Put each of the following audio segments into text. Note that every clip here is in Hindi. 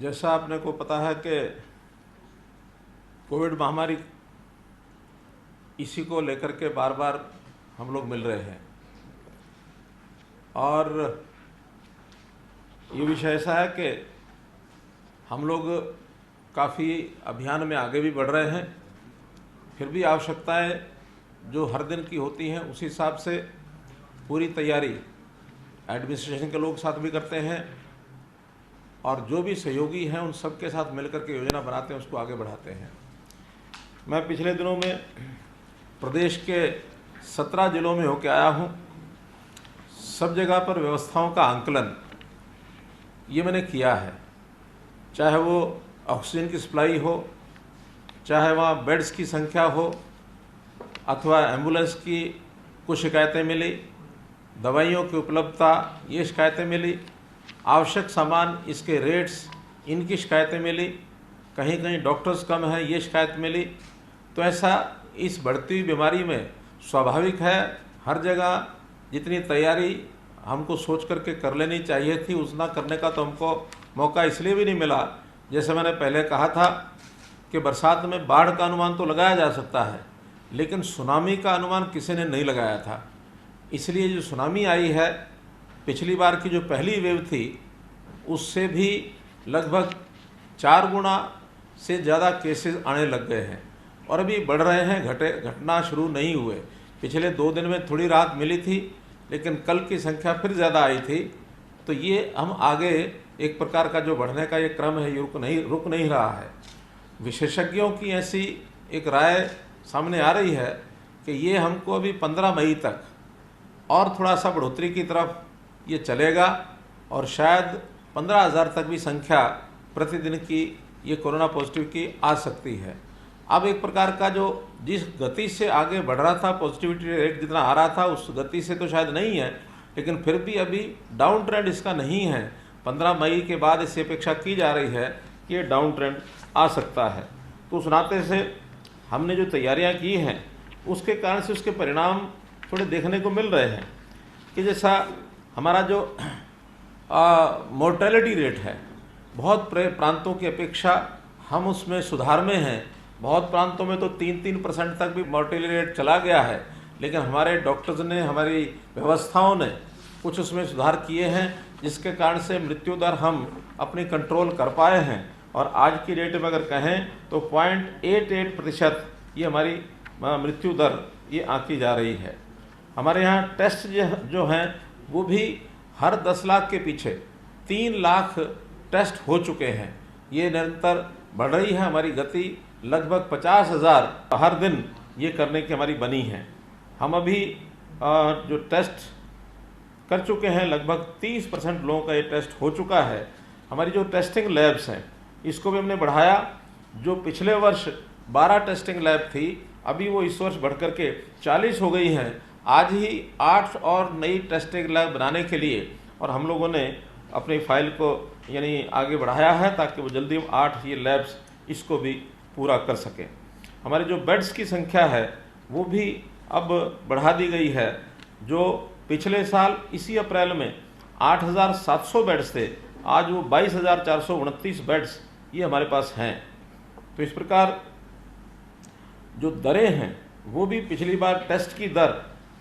जैसा आपने को पता है कि कोविड महामारी, इसी को लेकर के बार बार हम लोग मिल रहे हैं और ये विषय ऐसा है कि हम लोग काफ़ी अभियान में आगे भी बढ़ रहे हैं, फिर भी आवश्यकताएं जो हर दिन की होती हैं उस हिसाब से पूरी तैयारी एडमिनिस्ट्रेशन के लोग साथ भी करते हैं और जो भी सहयोगी हैं उन सब के साथ मिलकर के योजना बनाते हैं, उसको आगे बढ़ाते हैं। मैं पिछले दिनों में प्रदेश के 17 जिलों में होकर आया हूँ। सब जगह पर व्यवस्थाओं का आंकलन ये मैंने किया है, चाहे वो ऑक्सीजन की सप्लाई हो, चाहे वहाँ बेड्स की संख्या हो, अथवा एम्बुलेंस की कुछ शिकायतें मिली, दवाइयों की उपलब्धता ये शिकायतें मिली, आवश्यक सामान इसके रेट्स इनकी शिकायतें मिली, कहीं कहीं डॉक्टर्स कम हैं ये शिकायत मिली। तो ऐसा इस बढ़ती हुई बीमारी में स्वाभाविक है, हर जगह जितनी तैयारी हमको सोच करके कर लेनी चाहिए थी उतना करने का तो हमको मौका इसलिए भी नहीं मिला। जैसे मैंने पहले कहा था कि बरसात में बाढ़ का अनुमान तो लगाया जा सकता है, लेकिन सुनामी का अनुमान किसी ने नहीं लगाया था। इसलिए जो सुनामी आई है, पिछली बार की जो पहली वेव थी उससे भी लगभग 4 गुना से ज़्यादा केसेस आने लग गए हैं और अभी बढ़ रहे हैं, घटना शुरू नहीं हुए। पिछले 2 दिन में थोड़ी राहत मिली थी, लेकिन कल की संख्या फिर ज़्यादा आई थी। तो ये हम आगे एक प्रकार का जो बढ़ने का ये क्रम है ये रुक नहीं रहा है। विशेषज्ञों की ऐसी एक राय सामने आ रही है कि ये हमको अभी 15 मई तक और थोड़ा सा बढ़ोतरी की तरफ ये चलेगा और शायद 15,000 तक भी संख्या प्रतिदिन की ये कोरोना पॉजिटिव की आ सकती है। अब एक प्रकार का जो जिस गति से आगे बढ़ रहा था, पॉजिटिविटी रेट जितना आ रहा था उस गति से तो शायद नहीं है, लेकिन फिर भी अभी डाउन ट्रेंड इसका नहीं है। 15 मई के बाद इससे अपेक्षा की जा रही है कि ये डाउन ट्रेंड आ सकता है। तो उस नाते से हमने जो तैयारियां की हैं उसके कारण से उसके परिणाम थोड़े देखने को मिल रहे हैं कि जैसा हमारा जो मोर्टेलिटी रेट है, बहुत प्रांतों की अपेक्षा हम उसमें सुधार में हैं। बहुत प्रांतों में तो 3% तक भी मोर्टेलिटी रेट चला गया है, लेकिन हमारे डॉक्टर्स ने, हमारी व्यवस्थाओं ने कुछ उसमें सुधार किए हैं, जिसके कारण से मृत्यु दर हम अपनी कंट्रोल कर पाए हैं। और आज की डेट में अगर कहें तो 0.88% ये हमारी मृत्यु दर ये आंकी जा रही है। हमारे यहाँ टेस्ट जो हैं वो भी हर 10 लाख के पीछे 3 लाख टेस्ट हो चुके हैं। ये निरंतर बढ़ रही है हमारी गति, लगभग 50,000 हर दिन ये करने की हमारी बनी है। हम अभी जो टेस्ट कर चुके हैं लगभग 30% लोगों का ये टेस्ट हो चुका है। हमारी जो टेस्टिंग लैब्स हैं इसको भी हमने बढ़ाया। जो पिछले वर्ष 12 टेस्टिंग लैब थी, अभी वो इस वर्ष बढ़कर के 40 हो गई हैं। आज ही 8 और नई टेस्टिंग लैब बनाने के लिए और हम लोगों ने अपनी फाइल को यानी आगे बढ़ाया है ताकि वो जल्दी 8 ये लैब्स इसको भी पूरा कर सकें। हमारे जो बेड्स की संख्या है वो भी अब बढ़ा दी गई है। जो पिछले साल इसी अप्रैल में 8,700 बेड्स थे, आज वो 22,429 बेड्स ये हमारे पास हैं। तो इस प्रकार जो दरें हैं वो भी पिछली बार टेस्ट की दर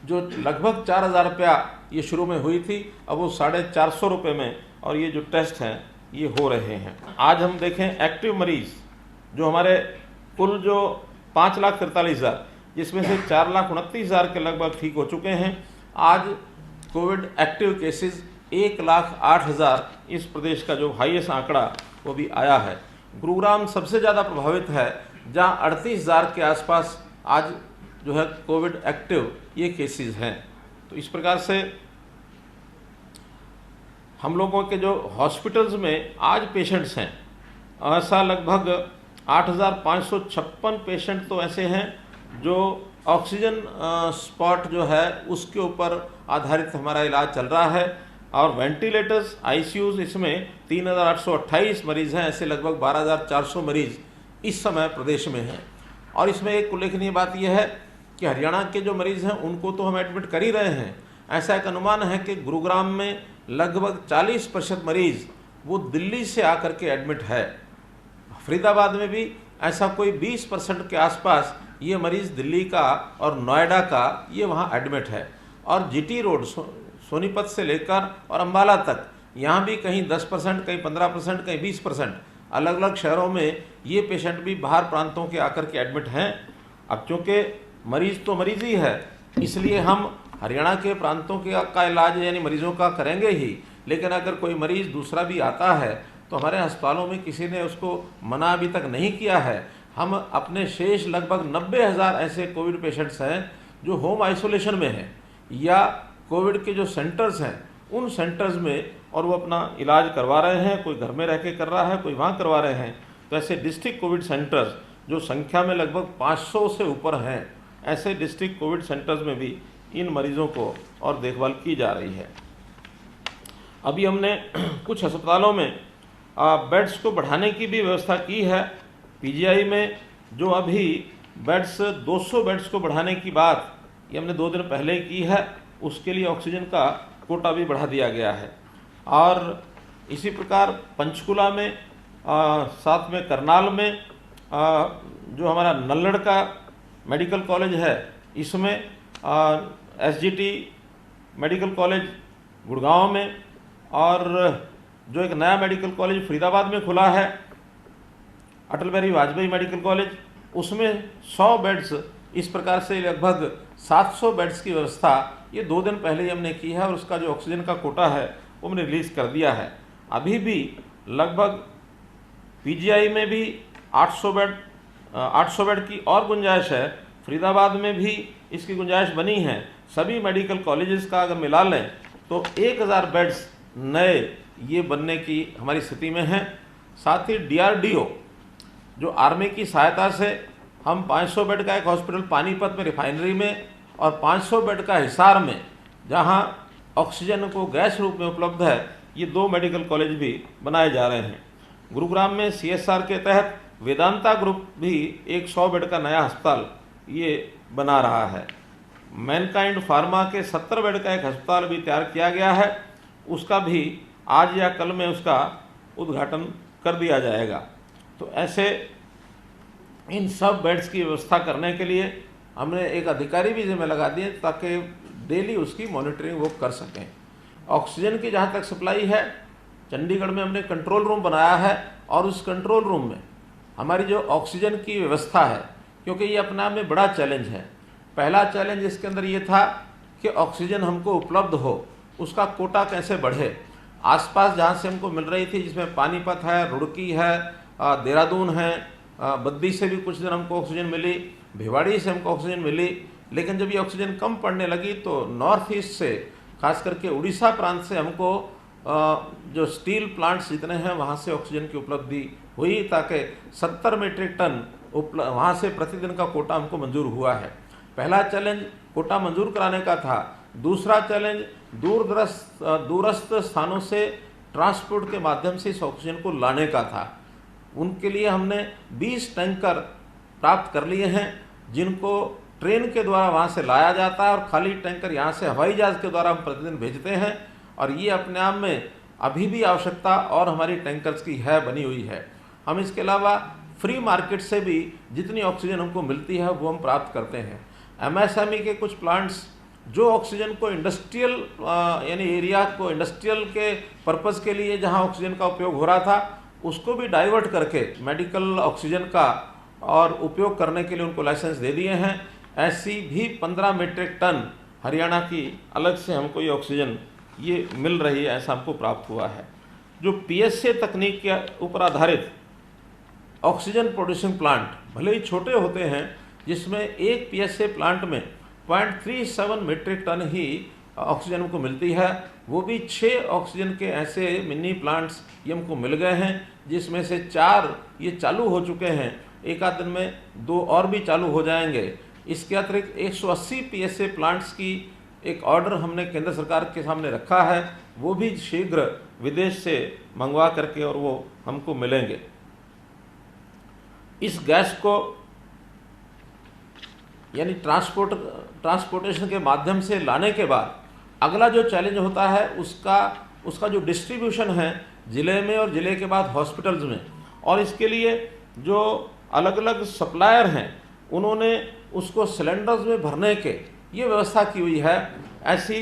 जो लगभग 4,000 रुपया ये शुरू में हुई थी, अब वो 450 रुपये में और ये जो टेस्ट हैं ये हो रहे हैं। आज हम देखें एक्टिव मरीज़ जो हमारे कुल जो 5,43,000 जिसमें से 4,29,000 के लगभग ठीक हो चुके हैं। आज कोविड एक्टिव केसेस 1,08,000 इस प्रदेश का जो हाईएस्ट आंकड़ा वो भी आया है। गुरुग्राम सबसे ज़्यादा प्रभावित है, जहाँ 38,000 के आसपास आज जो है कोविड एक्टिव ये केसेस हैं। तो इस प्रकार से हम लोगों के जो हॉस्पिटल्स में आज पेशेंट्स हैं, ऐसा लगभग 8,556 पेशेंट तो ऐसे हैं जो ऑक्सीजन स्पॉट जो है उसके ऊपर आधारित हमारा इलाज चल रहा है। और वेंटिलेटर्स, आईसीयूज इसमें 3,828 मरीज़ हैं। ऐसे लगभग 12,400 मरीज़ इस समय प्रदेश में हैं। और इसमें एक उल्लेखनीय बात यह है कि हरियाणा के जो मरीज़ हैं उनको तो हम एडमिट कर ही रहे हैं। ऐसा एक अनुमान है कि गुरुग्राम में लगभग 40% मरीज़ वो दिल्ली से आकर के एडमिट है। फरीदाबाद में भी ऐसा कोई 20% के आसपास ये मरीज़ दिल्ली का और नोएडा का ये वहाँ एडमिट है। और जीटी रोड सोनीपत से लेकर और अम्बाला तक यहाँ भी कहीं 10%, कहीं 15%, कहीं 20% अलग अलग शहरों में ये पेशेंट भी बाहर प्रांतों के आकर के एडमिट हैं। अब चूँकि मरीज़ तो मरीज़ ही है, इसलिए हम हरियाणा के प्रांतों का इलाज यानी मरीज़ों का करेंगे ही, लेकिन अगर कोई मरीज़ दूसरा भी आता है तो हमारे अस्पतालों में किसी ने उसको मना अभी तक नहीं किया है। हम अपने शेष लगभग 90,000 ऐसे कोविड पेशेंट्स हैं जो होम आइसोलेशन में हैं या कोविड के जो सेंटर्स हैं उन सेंटर्स में, और वो अपना इलाज करवा रहे हैं। कोई घर में रह के कर रहा है, कोई वहाँ करवा रहे हैं। तो ऐसे डिस्ट्रिक्ट कोविड सेंटर्स जो संख्या में लगभग 500 से ऊपर हैं, ऐसे डिस्ट्रिक्ट कोविड सेंटर्स में भी इन मरीज़ों को और देखभाल की जा रही है। अभी हमने कुछ अस्पतालों में बेड्स को बढ़ाने की भी व्यवस्था की है। पीजीआई में जो अभी बेड्स 200 बेड्स को बढ़ाने की बात ये हमने 2 दिन पहले की है, उसके लिए ऑक्सीजन का कोटा भी बढ़ा दिया गया है। और इसी प्रकार पंचकुला में, साथ में करनाल में, जो हमारा नल्लड़ का मेडिकल कॉलेज है इसमें, एसजीटी मेडिकल कॉलेज गुड़गांव में, और जो एक नया मेडिकल कॉलेज फरीदाबाद में खुला है अटल बिहारी वाजपेयी मेडिकल कॉलेज, उसमें 100 बेड्स, इस प्रकार से लगभग 700 बेड्स की व्यवस्था ये 2 दिन पहले ही हमने की है। और उसका जो ऑक्सीजन का कोटा है वो हमने रिलीज़ कर दिया है। अभी भी लगभग पीजीआई में भी 800 बेड की और गुंजाइश है। फरीदाबाद में भी इसकी गुंजाइश बनी है। सभी मेडिकल कॉलेजेस का अगर मिला लें तो 1000 बेड्स नए ये बनने की हमारी स्थिति में है। साथ ही डीआरडीओ जो आर्मी की सहायता से हम 500 बेड का एक हॉस्पिटल पानीपत में रिफाइनरी में और 500 बेड का हिसार में, जहां ऑक्सीजन को गैस रूप में उपलब्ध है, ये 2 मेडिकल कॉलेज भी बनाए जा रहे हैं। गुरुग्राम में सीएसआर के तहत वेदांता ग्रुप भी एक 100 बेड का नया अस्पताल ये बना रहा है। मैनकाइंड फार्मा के 70 बेड का एक अस्पताल भी तैयार किया गया है, उसका भी आज या कल में उसका उद्घाटन कर दिया जाएगा। तो ऐसे इन सब बेड्स की व्यवस्था करने के लिए हमने एक अधिकारी भी जिम्मे लगा दिए ताकि डेली उसकी मॉनिटरिंग वो कर सकें। ऑक्सीजन की जहाँ तक सप्लाई है, चंडीगढ़ में हमने कंट्रोल रूम बनाया है और उस कंट्रोल रूम में हमारी जो ऑक्सीजन की व्यवस्था है, क्योंकि ये अपने आप में बड़ा चैलेंज है। पहला चैलेंज इसके अंदर ये था कि ऑक्सीजन हमको उपलब्ध हो, उसका कोटा कैसे बढ़े। आसपास जहाँ से हमको मिल रही थी, जिसमें पानीपत है, रुड़की है, देहरादून है, बद्दी से भी कुछ दिन हमको ऑक्सीजन मिली, भिवाड़ी से हमको ऑक्सीजन मिली, लेकिन जब ये ऑक्सीजन कम पड़ने लगी तो नॉर्थ ईस्ट से, खास करके उड़ीसा प्रांत से हमको जो स्टील प्लांट्स जितने हैं वहाँ से ऑक्सीजन की उपलब्धि हुई, ताकि 70 मीट्रिक टन वहाँ से प्रतिदिन का कोटा हमको मंजूर हुआ है। पहला चैलेंज कोटा मंजूर कराने का था। दूसरा चैलेंज दूरस्थ स्थानों से ट्रांसपोर्ट के माध्यम से इस ऑक्सीजन को लाने का था। उनके लिए हमने 20 टैंकर प्राप्त कर लिए हैं, जिनको ट्रेन के द्वारा वहाँ से लाया जाता है और खाली टैंकर यहाँ से हवाई जहाज़ के द्वारा हम प्रतिदिन भेजते हैं। और ये अपने आप में अभी भी आवश्यकता और हमारी टैंकर्स की है, बनी हुई है। हम इसके अलावा फ्री मार्केट से भी जितनी ऑक्सीजन हमको मिलती है वो हम प्राप्त करते हैं। एमएसएमई के कुछ प्लांट्स जो ऑक्सीजन को इंडस्ट्रियल यानी एरिया को इंडस्ट्रियल के पर्पज़ के लिए जहाँ ऑक्सीजन का उपयोग हो रहा था, उसको भी डाइवर्ट करके मेडिकल ऑक्सीजन का और उपयोग करने के लिए उनको लाइसेंस दे दिए हैं। ऐसी भी 15 मीट्रिक टन हरियाणा की अलग से हमको ये ऑक्सीजन ये मिल रही है, ऐसा हमको प्राप्त हुआ है। जो पीएसए तकनीक के ऊपर आधारित ऑक्सीजन प्रोड्यूसिंग प्लांट भले ही छोटे होते हैं, जिसमें एक पीएसए प्लांट में 0.37 मीट्रिक टन ही ऑक्सीजन हमको मिलती है, वो भी 6 ऑक्सीजन के ऐसे मिनी प्लांट्स ये हमको मिल गए हैं, जिसमें से 4 ये चालू हो चुके हैं। एक आध दिन में 2 और भी चालू हो जाएंगे। इसके अतिरिक्त 180 पीएसए प्लांट्स की एक ऑर्डर हमने केंद्र सरकार के सामने रखा है, वो भी शीघ्र विदेश से मंगवा करके और वो हमको मिलेंगे। इस गैस को यानी ट्रांसपोर्टेशन के माध्यम से लाने के बाद अगला जो चैलेंज होता है उसका उसका जो डिस्ट्रीब्यूशन है ज़िले में और ज़िले के बाद हॉस्पिटल्स में, और इसके लिए जो अलग अलग सप्लायर हैं उन्होंने उसको सिलेंडर्स में भरने के ये व्यवस्था की हुई है। ऐसी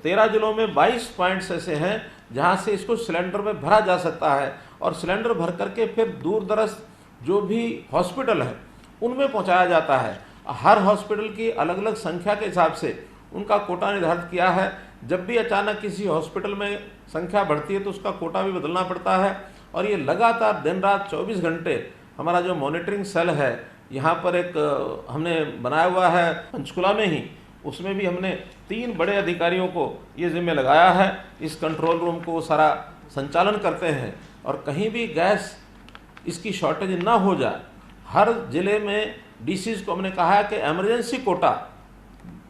13 जिलों में 22 पॉइंट्स ऐसे हैं जहां से इसको सिलेंडर में भरा जा सकता है, और सिलेंडर भर करके फिर दूर दराज जो भी हॉस्पिटल है उनमें पहुंचाया जाता है। हर हॉस्पिटल की अलग अलग संख्या के हिसाब से उनका कोटा निर्धारित किया है। जब भी अचानक किसी हॉस्पिटल में संख्या बढ़ती है तो उसका कोटा भी बदलना पड़ता है, और ये लगातार दिन रात 24 घंटे हमारा जो मॉनिटरिंग सेल है यहाँ पर एक हमने बनाया हुआ है पंचकुला में ही, उसमें भी हमने 3 बड़े अधिकारियों को ये जिम्मे लगाया है। इस कंट्रोल रूम को सारा संचालन करते हैं, और कहीं भी गैस इसकी शॉर्टेज ना हो जाए। हर ज़िले में डीसीज को हमने कहा है कि इमरजेंसी कोटा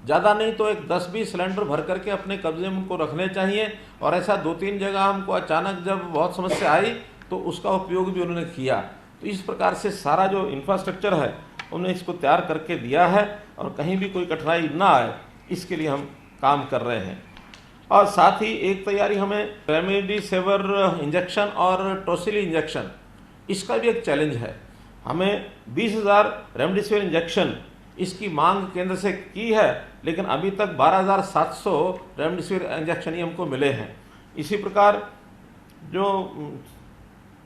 ज़्यादा नहीं तो एक 10-20 सिलेंडर भर करके अपने कब्जे में उनको रखने चाहिए, और ऐसा 2-3 जगह हमको अचानक जब बहुत समस्या आई तो उसका उपयोग भी उन्होंने किया। तो इस प्रकार से सारा जो इंफ्रास्ट्रक्चर है उन्होंने इसको तैयार करके दिया है, और कहीं भी कोई कठिनाई ना आए इसके लिए हम काम कर रहे हैं। और साथ ही एक तैयारी हमें रेमडेसिविर इंजेक्शन और टोसिली इंजेक्शन, इसका भी एक चैलेंज है। हमें 20,000 रेमडेसिविर इंजेक्शन इसकी मांग केंद्र से की है, लेकिन अभी तक 12,700 रेमडेसिविर इंजेक्शन ही हमको मिले हैं। इसी प्रकार जो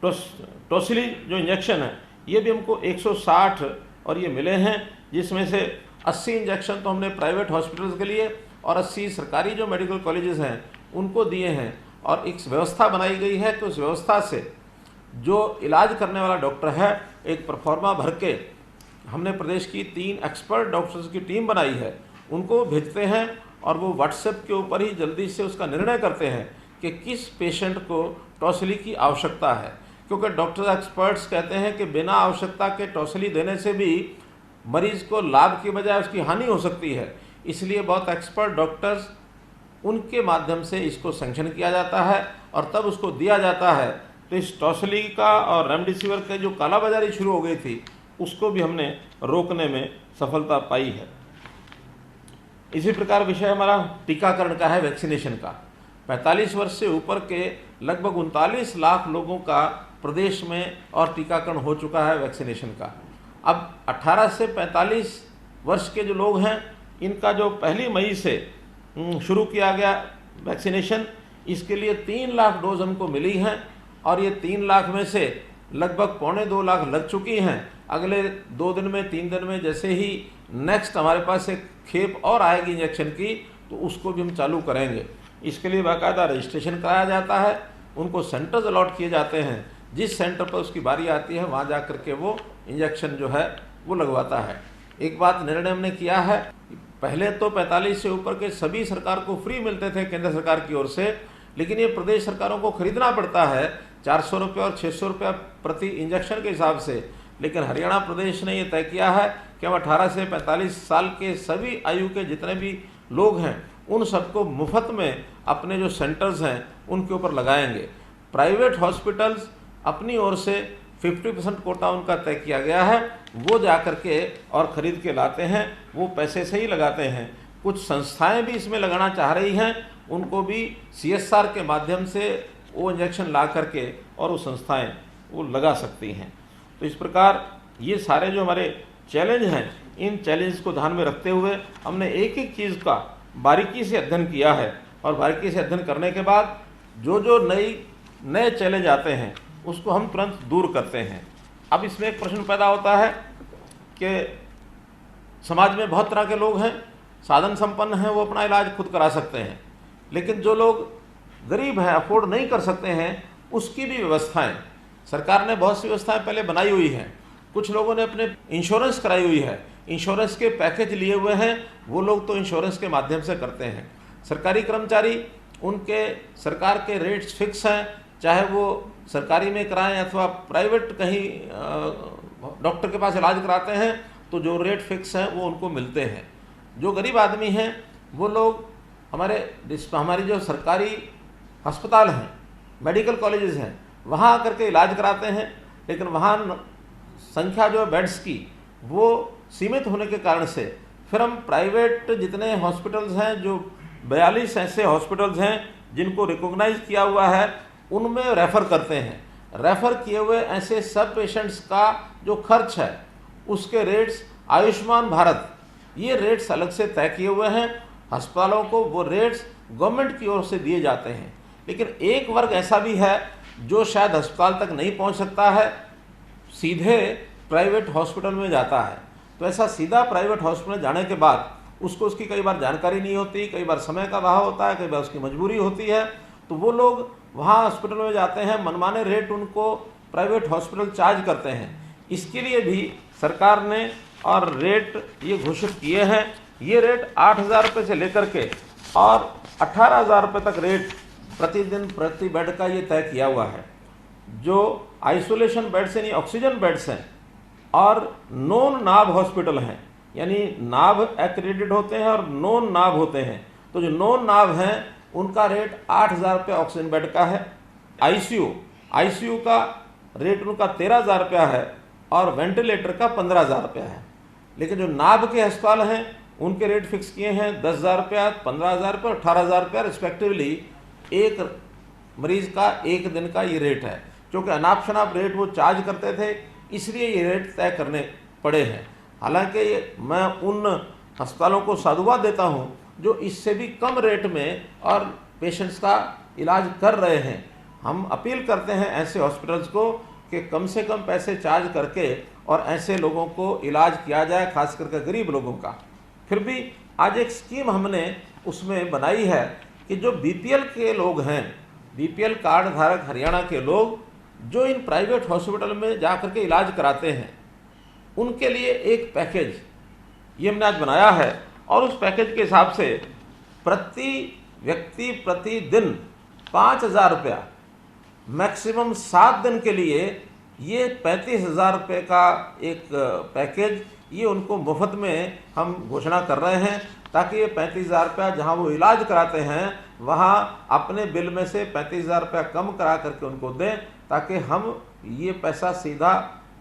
टोसिली जो इंजेक्शन है ये भी हमको 160 और ये मिले हैं, जिसमें से 80 इंजेक्शन तो हमने प्राइवेट हॉस्पिटल्स के लिए और 80 सरकारी जो मेडिकल कॉलेजेस हैं उनको दिए हैं। और एक व्यवस्था बनाई गई है कि उस व्यवस्था से जो इलाज करने वाला डॉक्टर है एक परफॉर्मा भर के हमने प्रदेश की 3 एक्सपर्ट डॉक्टर्स की टीम बनाई है, उनको भेजते हैं और वो व्हाट्सएप के ऊपर ही जल्दी से उसका निर्णय करते हैं कि किस पेशेंट को टोसिली की आवश्यकता है। क्योंकि डॉक्टर एक्सपर्ट्स कहते हैं कि बिना आवश्यकता के टोसिली देने से भी मरीज को लाभ की बजाय उसकी हानि हो सकती है। इसलिए बहुत एक्सपर्ट डॉक्टर्स उनके माध्यम से इसको सैंक्शन किया जाता है और तब उसको दिया जाता है। तो इस टोसिली का और रेमडेसिविर के जो कालाबाजारी शुरू हो गई थी उसको भी हमने रोकने में सफलता पाई है। इसी प्रकार विषय हमारा टीकाकरण का है, वैक्सीनेशन का। 45 वर्ष से ऊपर के लगभग 39 लाख लोगों का प्रदेश में और टीकाकरण हो चुका है वैक्सीनेशन का। अब 18 से 45 वर्ष के जो लोग हैं इनका जो 1 मई से शुरू किया गया वैक्सीनेशन, इसके लिए 3 लाख डोज हमको मिली हैं और ये 3 लाख में से लगभग 1.25 लाख लग चुकी हैं। अगले 2 दिन में 3 दिन में जैसे ही नेक्स्ट हमारे पास एक खेप और आएगी इंजेक्शन की तो उसको भी हम चालू करेंगे। इसके लिए बाकायदा रजिस्ट्रेशन कराया जाता है, उनको सेंटर्स अलॉट किए जाते हैं, जिस सेंटर पर उसकी बारी आती है वहाँ जा कर के वो इंजेक्शन जो है वो लगवाता है। एक बात निर्णय हमने किया है, पहले तो 45 से ऊपर के सभी सरकार को फ्री मिलते थे केंद्र सरकार की ओर से, लेकिन ये प्रदेश सरकारों को खरीदना पड़ता है 400 रुपये और 600 रुपये प्रति इंजेक्शन के हिसाब से। लेकिन हरियाणा प्रदेश ने ये तय किया है कि हम 18 से 45 साल के सभी आयु के जितने भी लोग हैं उन सबको मुफ्त में अपने जो सेंटर्स हैं उनके ऊपर लगाएंगे। प्राइवेट हॉस्पिटल्स अपनी ओर से 50% कोटा उनका तय किया गया है, वो जा कर के और ख़रीद के लाते हैं, वो पैसे से ही लगाते हैं। कुछ संस्थाएं भी इसमें लगाना चाह रही हैं, उनको भी CSR के माध्यम से वो इंजेक्शन ला करके और वो संस्थाएं वो लगा सकती हैं। तो इस प्रकार ये सारे जो हमारे चैलेंज हैं, इन चैलेंज को ध्यान में रखते हुए हमने एक एक चीज़ का बारीकी से अध्ययन किया है, और बारीकी से अध्ययन करने के बाद जो जो नए चैलेंज आते हैं उसको हम तुरंत दूर करते हैं। अब इसमें एक प्रश्न पैदा होता है कि समाज में बहुत तरह के लोग हैं, साधन संपन्न हैं, वो अपना इलाज खुद करा सकते हैं, लेकिन जो लोग गरीब हैं, अफोर्ड नहीं कर सकते हैं, उसकी भी व्यवस्थाएं सरकार ने बहुत सी व्यवस्थाएं पहले बनाई हुई हैं। कुछ लोगों ने अपने इंश्योरेंस कराई हुई है, इंश्योरेंस के पैकेज लिए हुए हैं, वो लोग तो इंश्योरेंस के माध्यम से करते हैं। सरकारी कर्मचारी, उनके सरकार के रेट्स फिक्स हैं, चाहे वो सरकारी में कराएं अथवा प्राइवेट कहीं डॉक्टर के पास इलाज कराते हैं तो जो रेट फिक्स हैं वो उनको मिलते हैं। जो गरीब आदमी हैं वो लोग हमारी जो सरकारी अस्पताल हैं, मेडिकल कॉलेजेस हैं, वहाँ आकर के इलाज कराते हैं, लेकिन वहाँ संख्या जो बेड्स की वो सीमित होने के कारण से फिर हम प्राइवेट जितने हॉस्पिटल्स हैं, जो 42 ऐसे हॉस्पिटल्स हैं जिनको रिकॉग्नाइज किया हुआ है उनमें रेफ़र करते हैं। रेफ़र किए हुए ऐसे सब पेशेंट्स का जो खर्च है उसके रेट्स आयुष्मान भारत ये रेट्स अलग से तय किए हुए हैं। अस्पतालों को वो रेट्स गवर्नमेंट की ओर से दिए जाते हैं। लेकिन एक वर्ग ऐसा भी है जो शायद अस्पताल तक नहीं पहुंच सकता है, सीधे प्राइवेट हॉस्पिटल में जाता है। तो ऐसा सीधा प्राइवेट हॉस्पिटल जाने के बाद उसको उसकी कई बार जानकारी नहीं होती, कई बार समय का अभाव होता है, कई बार उसकी मजबूरी होती है, तो वो लोग वहाँ हॉस्पिटल में जाते हैं, मनमाने रेट उनको प्राइवेट हॉस्पिटल चार्ज करते हैं। इसके लिए भी सरकार ने और रेट ये घोषित किए हैं। ये रेट 8,000 रुपये से लेकर के और 18,000 रुपये तक रेट प्रतिदिन प्रति बेड का ये तय किया हुआ है। जो आइसोलेशन बेड्स यानी ऑक्सीजन बेड्स हैं और नॉन नाभ हॉस्पिटल हैं, यानी नाभ एक्रेडिटेड होते हैं और नॉन नाभ होते हैं, तो जो नॉन नाभ हैं उनका रेट 8,000 रुपये ऑक्सीजन बेड का है। आईसीयू का रेट उनका 13,000 रुपया है और वेंटिलेटर का 15,000 रुपया है। लेकिन जो नाभ के अस्पताल हैं उनके रेट फिक्स किए हैं 10,000 रुपया, 15,000 रुपया और 18,000 रुपया रिस्पेक्टिवली। एक मरीज का एक दिन का ये रेट है। क्योंकि अनाप शनाप रेट वो चार्ज करते थे, इसलिए ये रेट तय करने पड़े हैं। हालांकि मैं उन अस्पतालों को साधुवाद देता हूं जो इससे भी कम रेट में और पेशेंट्स का इलाज कर रहे हैं। हम अपील करते हैं ऐसे हॉस्पिटल्स को कि कम से कम पैसे चार्ज करके और ऐसे लोगों को इलाज किया जाए, खास करके गरीब लोगों का। फिर भी आज एक स्कीम हमने उसमें बनाई है कि जो बीपीएल के लोग हैं, बीपीएल कार्ड धारक हरियाणा के लोग जो इन प्राइवेट हॉस्पिटल में जा कर के इलाज कराते हैं, उनके लिए एक पैकेज ये हमने आज बनाया है। और उस पैकेज के हिसाब से प्रति व्यक्ति प्रतिदिन 5,000 रुपया, मैक्सिमम 7 दिन के लिए ये 35,000 रुपये का एक पैकेज ये उनको मुफ्त में हम घोषणा कर रहे हैं, ताकि ये 35,000 रुपया जहाँ वो इलाज कराते हैं वहाँ अपने बिल में से 35,000 रुपया कम करा करके उनको दें, ताकि हम ये पैसा सीधा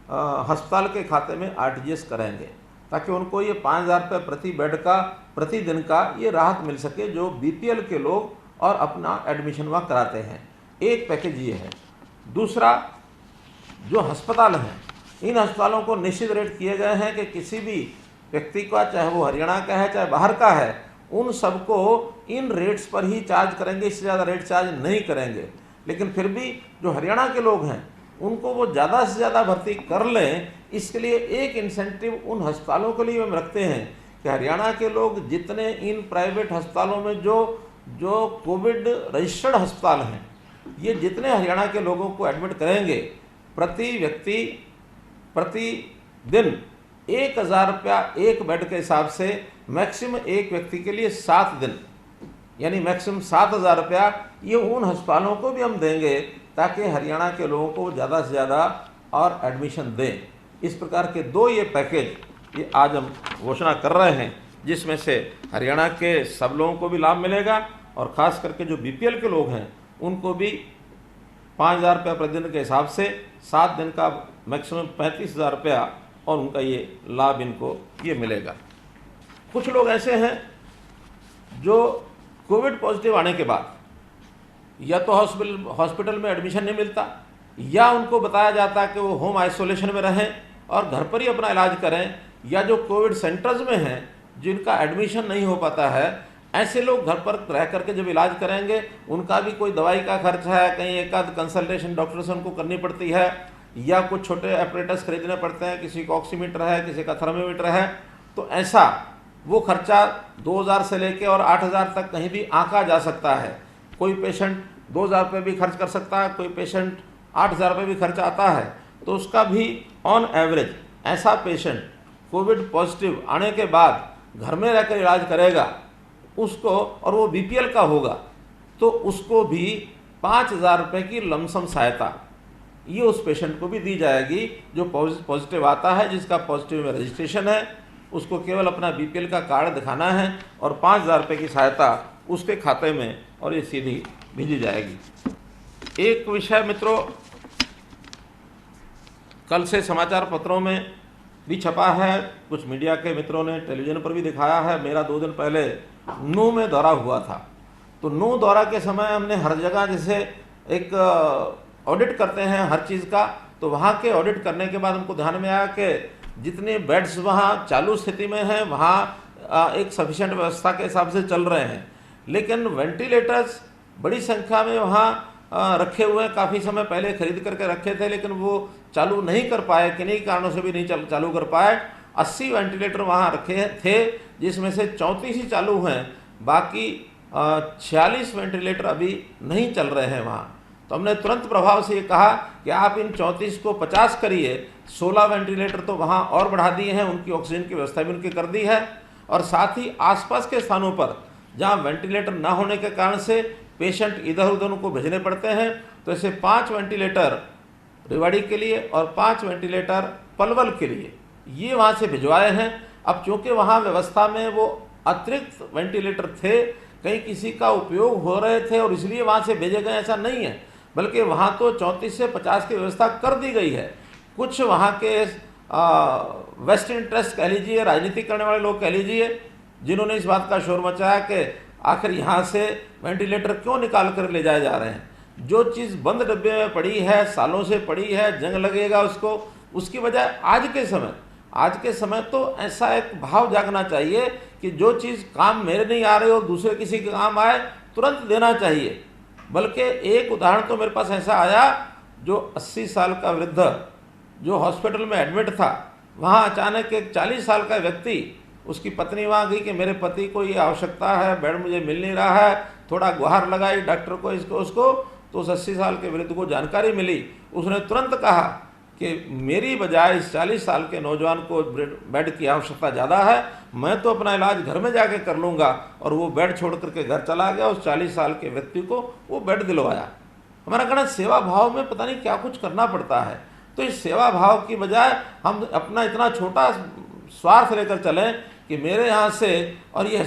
अस्पताल के खाते में आरटीजीएस करेंगे, ताकि उनको ये 5,000 रुपये प्रति बेड का प्रतिदिन का ये राहत मिल सके जो बीपीएल के लोग और अपना एडमिशन वहाँ कराते हैं। एक पैकेज ये है। दूसरा, जो अस्पताल हैं, इन अस्पतालों को निश्चित रेट किए गए हैं कि किसी भी व्यक्ति का, चाहे वो हरियाणा का है चाहे बाहर का है, उन सबको इन रेट्स पर ही चार्ज करेंगे, इससे ज़्यादा रेट चार्ज नहीं करेंगे। लेकिन फिर भी जो हरियाणा के लोग हैं उनको वो ज़्यादा से ज़्यादा भर्ती कर लें, इसके लिए एक इंसेंटिव उन अस्पतालों के लिए हम रखते हैं कि हरियाणा के लोग जितने इन प्राइवेट अस्पतालों में जो कोविड रजिस्टर्ड अस्पताल हैं, ये जितने हरियाणा के लोगों को एडमिट करेंगे, प्रति व्यक्ति प्रतिदिन 1,000 रुपया एक बेड के हिसाब से, मैक्सिमम एक व्यक्ति के लिए 7 दिन, यानी मैक्सिमम 7,000 रुपया ये उन अस्पतालों को भी हम देंगे, ताकि हरियाणा के लोगों को ज़्यादा से ज़्यादा और एडमिशन दें। इस प्रकार के 2 ये पैकेज ये आज हम घोषणा कर रहे हैं, जिसमें से हरियाणा के सब लोगों को भी लाभ मिलेगा और ख़ास करके जो बीपीएल के लोग हैं उनको भी 5,000 रुपया प्रतिदिन के हिसाब से 7 दिन का मैक्सिमम 35,000 रुपया और उनका ये लाभ इनको ये मिलेगा। कुछ लोग ऐसे हैं जो कोविड पॉजिटिव आने के बाद या तो हॉस्पिटल में एडमिशन नहीं मिलता, या उनको बताया जाता है कि वो होम आइसोलेशन में रहें और घर पर ही अपना इलाज करें, या जो कोविड सेंटर्स में हैं जिनका एडमिशन नहीं हो पाता है, ऐसे लोग घर पर रह करके जब इलाज करेंगे, उनका भी कोई दवाई का खर्च है, कहीं एक आध कंसल्टेशन डॉक्टर से उनको करनी पड़ती है, या कुछ छोटे एपरेटस खरीदने पड़ते हैं, किसी का ऑक्सीमीटर है, किसी का थर्मोमीटर है, तो ऐसा वो खर्चा 2,000 से लेके और 8,000 तक कहीं भी आंका जा सकता है। कोई पेशेंट 2,000 रुपये भी खर्च कर सकता है, कोई पेशेंट 8,000 रुपये भी खर्च आता है। तो उसका भी ऑन एवरेज ऐसा पेशेंट कोविड पॉजिटिव आने के बाद घर में रहकर इलाज करेगा उसको, और वो बीपीएल का होगा, तो उसको भी 5,000 रुपये की लमसम सहायता ये उस पेशेंट को भी दी जाएगी जो पॉजिटिव आता है, जिसका पॉजिटिव में रजिस्ट्रेशन है। उसको केवल अपना बीपीएल का कार्ड दिखाना है और 5,000 रुपये की सहायता उसके खाते में और ये सीधी भेजी जाएगी। एक विषय मित्रों, कल से समाचार पत्रों में भी छपा है, कुछ मीडिया के मित्रों ने टेलीविज़न पर भी दिखाया है। मेरा 2 दिन पहले नूह में दौरा हुआ था। तो नू दौरा के समय हमने हर जगह जैसे एक ऑडिट करते हैं हर चीज़ का, तो वहाँ के ऑडिट करने के बाद हमको ध्यान में आया कि जितने बेड्स वहाँ चालू स्थिति में हैं वहाँ एक सफिशिएंट व्यवस्था के हिसाब से चल रहे हैं, लेकिन वेंटिलेटर्स बड़ी संख्या में वहाँ रखे हुए हैं। काफ़ी समय पहले खरीद करके रखे थे, लेकिन वो चालू नहीं कर पाए, किन्हीं कारणों से भी नहीं चालू कर पाए। 80 वेंटिलेटर वहाँ रखे थे, जिसमें से 34 ही चालू हैं, बाकी 46 वेंटिलेटर अभी नहीं चल रहे हैं वहाँ। तो हमने तुरंत प्रभाव से ये कहा कि आप इन 34 को 50 करिए। 16 वेंटिलेटर तो वहाँ और बढ़ा दिए हैं, उनकी ऑक्सीजन की व्यवस्था भी उनकी कर दी है, और साथ ही आसपास के स्थानों पर जहाँ वेंटिलेटर ना होने के कारण से पेशेंट इधर उधर उनको भेजने पड़ते हैं, तो ऐसे 5 वेंटिलेटर रेवाड़ी के लिए और 5 वेंटिलेटर पलवल के लिए ये वहाँ से भिजवाए हैं। अब चूँकि वहाँ व्यवस्था में वो अतिरिक्त वेंटिलेटर थे, कहीं किसी का उपयोग हो रहे थे और इसलिए वहाँ से भेजे गए, ऐसा नहीं है, बल्कि वहाँ तो 34 से 50 की व्यवस्था कर दी गई है। कुछ वहाँ के वेस्ट इंटरेस्ट कह लीजिए, राजनीति करने वाले लोग कह लीजिए, जिन्होंने इस बात का शोर मचाया कि आखिर यहाँ से वेंटिलेटर क्यों निकाल कर ले जाए जा रहे हैं। जो चीज़ बंद डब्बे में पड़ी है, सालों से पड़ी है, जंग लगेगा उसको, उसकी बजाय आज के समय तो ऐसा एक भाव जागना चाहिए कि जो चीज़ काम मेरे नहीं आ रही हो दूसरे किसी के काम आए, तुरंत देना चाहिए। बल्कि एक उदाहरण तो मेरे पास ऐसा आया, जो 80 साल का वृद्ध जो हॉस्पिटल में एडमिट था, वहाँ अचानक एक 40 साल का व्यक्ति, उसकी पत्नी वहाँ गई कि मेरे पति को ये आवश्यकता है, बेड मुझे मिल नहीं रहा है, थोड़ा गुहार लगाई डॉक्टर को, इसको उसको, तो उस 80 साल के वृद्ध को जानकारी मिली। उसने तुरंत कहा कि मेरी बजाय इस 40 साल के नौजवान को बेड की आवश्यकता ज़्यादा है, मैं तो अपना इलाज घर में जाके कर लूँगा, और वो बेड छोड़ करके घर चला गया। उस 40 साल के व्यक्ति को वो बेड दिलवाया। हमारा कहना सेवा भाव में पता नहीं क्या कुछ करना पड़ता है। तो इस सेवा भाव की बजाय हम अपना इतना छोटा स्वार्थ लेकर चलें कि मेरे यहाँ से, और ये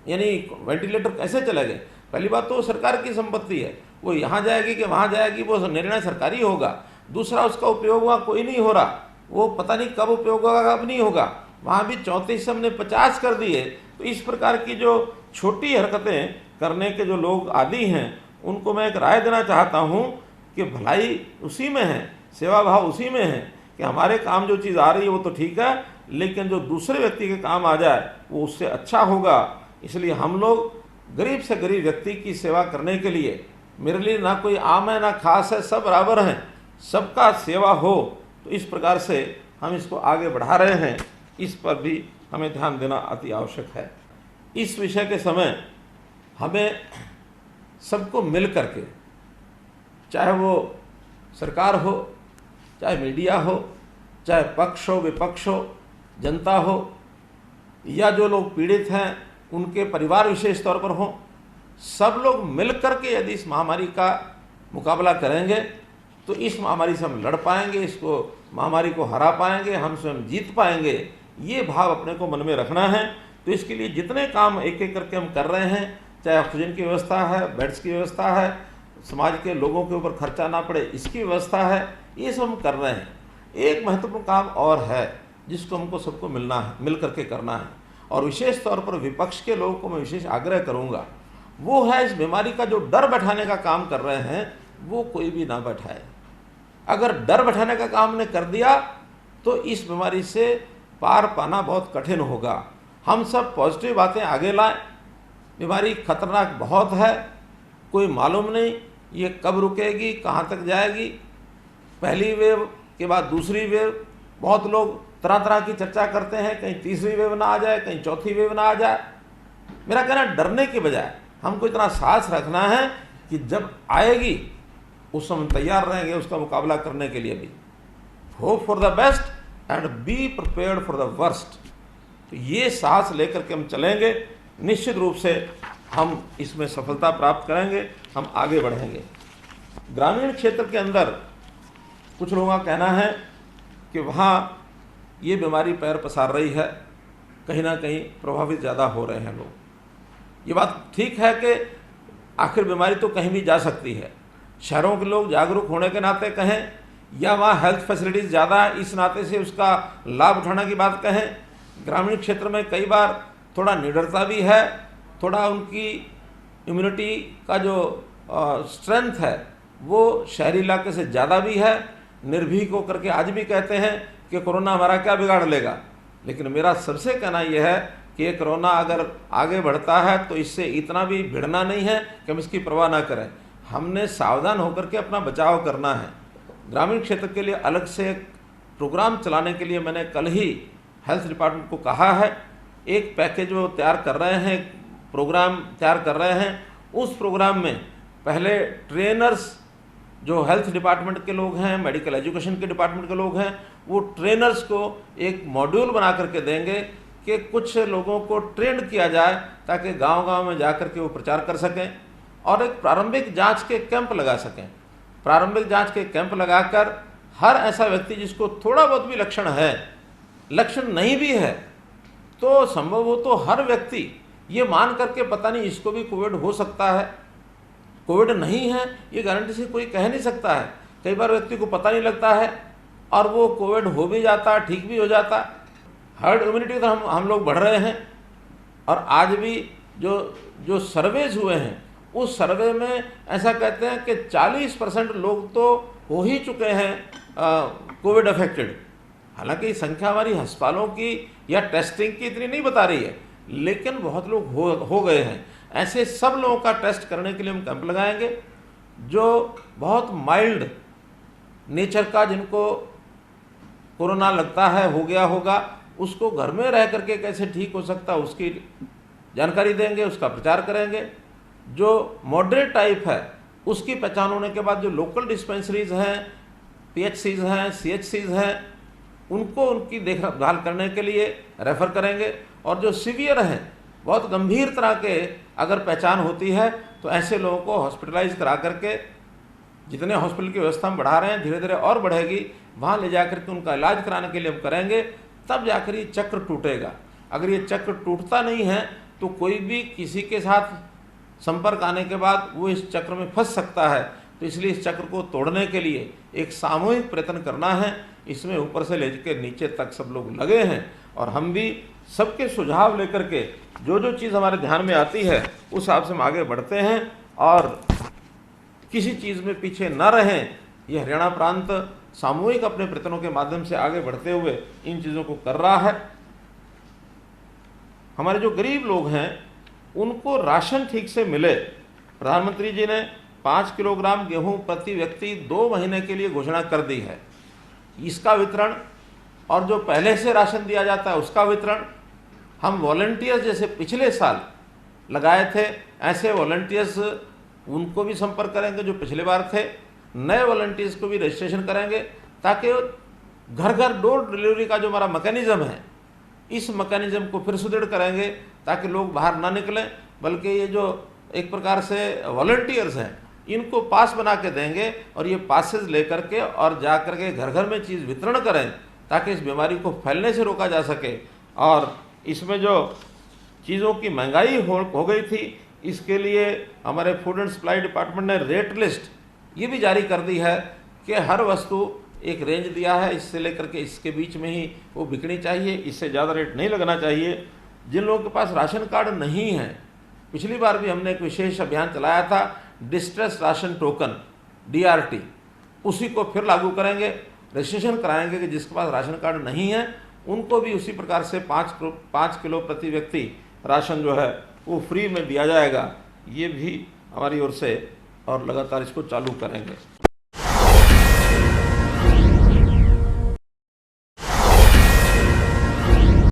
यानी वेंटिलेटर कैसे चले गए। पहली बात तो सरकार की संपत्ति है, वो यहाँ जाएगी कि वहाँ जाएगी, वो निर्णय सरकारी होगा। दूसरा, उसका उपयोग वहाँ कोई नहीं हो रहा, वो पता नहीं कब उपयोग होगा कब नहीं होगा। वहाँ भी 34 से हमने 50 कर दिए। तो इस प्रकार की जो छोटी हरकतें करने के जो लोग आदी हैं, उनको मैं एक राय देना चाहता हूँ कि भलाई उसी में है, सेवा भाव उसी में है कि हमारे काम जो चीज़ आ रही है वो तो ठीक है, लेकिन जो दूसरे व्यक्ति के काम आ जाए वो उससे अच्छा होगा। इसलिए हम लोग गरीब से गरीब व्यक्ति की सेवा करने के लिए, मेरे लिए ना कोई आम है ना खास है, सब बराबर हैं, सबका सेवा हो। तो इस प्रकार से हम इसको आगे बढ़ा रहे हैं, इस पर भी हमें ध्यान देना अति आवश्यक है। इस विषय के समय हमें सबको मिल करके, चाहे वो सरकार हो, चाहे मीडिया हो, चाहे पक्ष हो विपक्ष हो, जनता हो, या जो लोग पीड़ित हैं उनके परिवार विशेष तौर पर हों, सब लोग मिल करके यदि इस महामारी का मुकाबला करेंगे तो इस महामारी से हम लड़ पाएंगे, इसको महामारी को हरा पाएंगे, हम स्वयं जीत पाएंगे। ये भाव अपने को मन में रखना है। तो इसके लिए जितने काम एक एक करके हम कर रहे हैं, चाहे ऑक्सीजन की व्यवस्था है, बेड्स की व्यवस्था है, समाज के लोगों के ऊपर खर्चा ना पड़े इसकी व्यवस्था है, ये सब हम कर रहे हैं। एक महत्वपूर्ण काम और है जिसको हमको सबको मिल करके करना है, और विशेष तौर पर विपक्ष के लोगों को मैं विशेष आग्रह करूँगा, वो है इस बीमारी का जो डर बैठाने का काम कर रहे हैं वो कोई भी ना बैठाए। अगर डर बैठाने का काम ने कर दिया तो इस बीमारी से पार पाना बहुत कठिन होगा। हम सब पॉजिटिव बातें आगे लाएं। बीमारी खतरनाक बहुत है, कोई मालूम नहीं ये कब रुकेगी, कहाँ तक जाएगी। पहली वेव के बाद दूसरी वेव, बहुत लोग तरह तरह की चर्चा करते हैं, कहीं तीसरी वेव ना आ जाए, कहीं चौथी वेव ना आ जाए। मेरा कहना डरने के बजाय हमको इतना साहस रखना है कि जब आएगी उस समय तैयार रहेंगे उसका मुकाबला करने के लिए भी। Hope for the best and be prepared for the worst. तो ये साहस लेकर के हम चलेंगे, निश्चित रूप से हम इसमें सफलता प्राप्त करेंगे, हम आगे बढ़ेंगे। ग्रामीण क्षेत्र के अंदर कुछ लोगों का कहना है कि वहाँ ये बीमारी पैर पसार रही है, कहीं ना कहीं प्रभावित ज़्यादा हो रहे हैं लोग। ये बात ठीक है कि आखिर बीमारी तो कहीं भी जा सकती है। शहरों के लोग जागरूक होने के नाते कहें, या वहाँ हेल्थ फैसिलिटीज़ ज़्यादा है इस नाते से उसका लाभ उठाने की बात कहें। ग्रामीण क्षेत्र में कई बार थोड़ा निडरता भी है, थोड़ा उनकी इम्यूनिटी का जो स्ट्रेंथ है वो शहरी इलाके से ज़्यादा भी है। निर्भीक होकर के आज भी कहते हैं कि कोरोना हमारा क्या बिगाड़ लेगा, लेकिन मेरा सबसे कहना यह है कि ये कोरोना अगर आगे बढ़ता है तो इससे इतना भी भिड़ना नहीं है कि हम इसकी परवाह ना करें। हमने सावधान होकर के अपना बचाव करना है। ग्रामीण क्षेत्र के लिए अलग से एक प्रोग्राम चलाने के लिए मैंने कल ही हेल्थ डिपार्टमेंट को कहा है। एक पैकेज वो तैयार कर रहे हैं, प्रोग्राम तैयार कर रहे हैं। उस प्रोग्राम में पहले ट्रेनर्स जो हेल्थ डिपार्टमेंट के लोग हैं, मेडिकल एजुकेशन के डिपार्टमेंट के लोग हैं, वो ट्रेनर्स को एक मॉड्यूल बना करके देंगे कि कुछ लोगों को ट्रेन किया जाए ताकि गांव-गांव में जा कर के वो प्रचार कर सकें और एक प्रारंभिक जांच के कैंप लगा सकें। प्रारंभिक जांच के कैंप लगाकर हर ऐसा व्यक्ति जिसको थोड़ा बहुत भी लक्षण है, लक्षण नहीं भी है, तो संभव हो तो हर व्यक्ति ये मान करके पता नहीं इसको भी कोविड हो सकता है, कोविड नहीं है ये गारंटी से कोई कह नहीं सकता है। कई बार व्यक्ति को पता नहीं लगता है और वो कोविड हो भी जाता, ठीक भी हो जाता। हर्ड इम्यूनिटी तो हम लोग बढ़ रहे हैं और आज भी जो सर्वेज हुए हैं उस सर्वे में ऐसा कहते हैं कि 40% लोग तो हो ही चुके हैं कोविड अफेक्टेड। हालांकि संख्या हमारी अस्पतालों की या टेस्टिंग की इतनी नहीं बता रही है, लेकिन बहुत लोग हो गए हैं। ऐसे सब लोगों का टेस्ट करने के लिए हम कैंप लगाएंगे। जो बहुत माइल्ड नेचर का जिनको कोरोना लगता है, हो गया होगा, उसको घर में रह करके कैसे ठीक हो सकता है उसकी जानकारी देंगे, उसका प्रचार करेंगे। जो मॉडरेट टाइप है उसकी पहचान होने के बाद जो लोकल डिस्पेंसरीज हैं, PHCs हैं, CHCs हैं, उनको उनकी देखभाल करने के लिए रेफ़र करेंगे। और जो सीवियर हैं, बहुत गंभीर तरह के अगर पहचान होती है तो ऐसे लोगों को हॉस्पिटलाइज करा करके, जितने हॉस्पिटल की व्यवस्था हम बढ़ा रहे हैं धीरे धीरे और बढ़ेगी, वहाँ ले जा करके उनका इलाज कराने के लिए हम करेंगे। तब जाकर ये चक्र टूटेगा। अगर ये चक्र टूटता नहीं है तो कोई भी किसी के साथ संपर्क आने के बाद वो इस चक्र में फंस सकता है। तो इसलिए इस चक्र को तोड़ने के लिए एक सामूहिक प्रयत्न करना है। इसमें ऊपर से लेकर नीचे तक सब लोग लगे हैं और हम भी सबके सुझाव लेकर के जो जो चीज़ हमारे ध्यान में आती है उस हिसाब से हम आगे बढ़ते हैं और किसी चीज़ में पीछे न रहें। ये हरियाणा प्रांत सामूहिक अपने प्रयत्नों के माध्यम से आगे बढ़ते हुए इन चीज़ों को कर रहा है। हमारे जो गरीब लोग हैं उनको राशन ठीक से मिले। प्रधानमंत्री जी ने 5 किलोग्राम गेहूं प्रति व्यक्ति 2 महीने के लिए घोषणा कर दी है। इसका वितरण और जो पहले से राशन दिया जाता है उसका वितरण हम वॉलंटियर्स जैसे पिछले साल लगाए थे, ऐसे वॉलंटियर्स उनको भी संपर्क करेंगे जो पिछले बार थे। नए वॉलंटियर्स को भी रजिस्ट्रेशन करेंगे ताकि घर घर डोर डिलीवरी का जो हमारा मैकेनिज़्म है, इस मैकेनिज़्म को फिर सुदृढ़ करेंगे ताकि लोग बाहर ना निकलें, बल्कि ये जो एक प्रकार से वॉलंटियर्स हैं इनको पास बना के देंगे और ये पासेस लेकर के और जा कर के घर घर में चीज़ वितरण करें ताकि इस बीमारी को फैलने से रोका जा सके। और इसमें जो चीज़ों की महंगाई हो गई थी, इसके लिए हमारे फूड एंड सप्लाई डिपार्टमेंट ने रेट लिस्ट ये भी जारी कर दी है कि हर वस्तु एक रेंज दिया है, इससे लेकर के इसके बीच में ही वो बिकनी चाहिए, इससे ज़्यादा रेट नहीं लगना चाहिए। जिन लोगों के पास राशन कार्ड नहीं है, पिछली बार भी हमने एक विशेष अभियान चलाया था डिस्ट्रेस राशन टोकन DRT, उसी को फिर लागू करेंगे। रजिस्ट्रेशन कराएंगे कि जिसके पास राशन कार्ड नहीं है उनको भी उसी प्रकार से 5 किलो प्रति व्यक्ति राशन जो है वो फ्री में दिया जाएगा। ये भी हमारी ओर से और लगातार इसको चालू करेंगे।